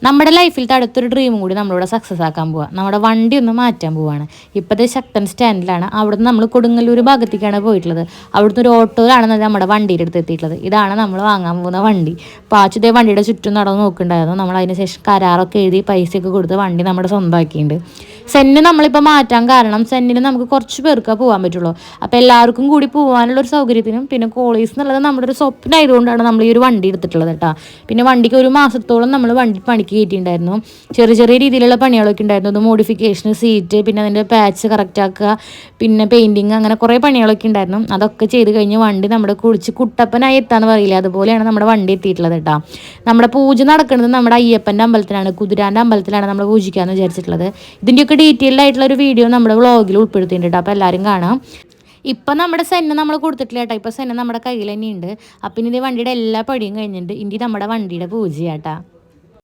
നമ്മുടെ ലൈഫിലത്തെ അടുത്തൊരു ഡ്രീമും കൂടി നമ്മളിവിടെ സക്സസ് ആക്കാൻ പോവുക. നമ്മുടെ വണ്ടി ഒന്ന് മാറ്റാൻ പോവുകയാണ്. ഇപ്പോഴത്തെ ശക്തൻ സ്റ്റാൻഡിലാണ്. അവിടുന്ന് നമ്മൾ കൊടുങ്ങല്ലൂർ ഭാഗത്തേക്കാണ് പോയിട്ടുള്ളത്. അവിടുന്ന് ഒരു ഓട്ടോയിലാണ് നമ്മുടെ വണ്ടിയുടെ അടുത്ത് എത്തിയിട്ടുള്ളത്. ഇതാണ് നമ്മൾ വാങ്ങാൻ പോകുന്ന വണ്ടി. പാച്ചുതേ വണ്ടിയുടെ ചുറ്റും നടന്ന് നോക്കുന്നുണ്ടായിരുന്നു. നമ്മൾ അതിന് ശേഷം കരാറൊക്കെ എഴുതി പൈസയൊക്കെ കൊടുത്ത് വണ്ടി നമ്മുടെ സ്വന്തമാക്കിയിട്ടുണ്ട്. സെന്ന് നമ്മളിപ്പോൾ മാറ്റാൻ കാരണം സെന്നിന് നമുക്ക് കുറച്ച് പേർക്ക് പോകാൻ പറ്റുള്ളൂ. അപ്പോൾ എല്ലാവർക്കും കൂടി പോകാനുള്ള ഒരു സൗകര്യത്തിനും പിന്നെ കോളേജ് എന്നുള്ളത് നമ്മുടെ ഒരു സ്വപ്നമായതുകൊണ്ടാണ് നമ്മൾ ഈ ഒരു വണ്ടി എടുത്തിട്ടുള്ളത് കേട്ടോ. പിന്നെ വണ്ടിക്ക് ഒരു മാസത്തോളം നമ്മൾ വണ്ടി പണിക്ക് കയറ്റിയിട്ടുണ്ടായിരുന്നു. ചെറിയ ചെറിയ രീതിയിലുള്ള പണികളൊക്കെ ഉണ്ടായിരുന്നു. അത് മോഡിഫിക്കേഷൻ, സീറ്റ്, പിന്നെ അതിൻ്റെ പാച്ച് കറക്റ്റ് ആക്കുക, പിന്നെ പെയിൻറ്റിങ്, അങ്ങനെ കുറേ പണികളൊക്കെ ഉണ്ടായിരുന്നു. അതൊക്കെ ചെയ്ത് കഴിഞ്ഞ് വണ്ടി നമ്മുടെ കുളിച്ച് കുട്ടപ്പനായി എത്താന്ന് പറയില്ല, അതുപോലെയാണ് നമ്മുടെ വണ്ടി എത്തിയിട്ടുള്ളത് കേട്ടോ. നമ്മുടെ പൂജ നടക്കുന്നത് നമ്മുടെ അയ്യപ്പൻ്റെ അമ്പലത്തിലാണ്, കുതിരാൻ്റെ അമ്പലത്തിലാണ് നമ്മൾ പൂജിക്കാമെന്ന് വിചാരിച്ചിട്ടുള്ളത്. ഇതിൻ്റെയൊക്കെ ഡീറ്റെയിൽഡ് ആയിട്ടുള്ള ഒരു വീഡിയോ നമ്മുടെ വ്ളോഗിൽ ഉൾപ്പെടുത്തിയിട്ടുണ്ട്. അപ്പോൾ എല്ലാവരും കാണാം. ഇപ്പം നമ്മുടെ സെന്ന നമ്മൾ കൊടുത്തിട്ടില്ല കേട്ടോ. ഇപ്പം സെന്ന നമ്മുടെ കയ്യിൽ തന്നെയുണ്ട്. അപ്പം ഇനി വണ്ടിയുടെ എല്ലാ പടിയും കഴിഞ്ഞിട്ടുണ്ട്. ഇനി നമ്മുടെ വണ്ടിയുടെ പൂജയാട്ടാ.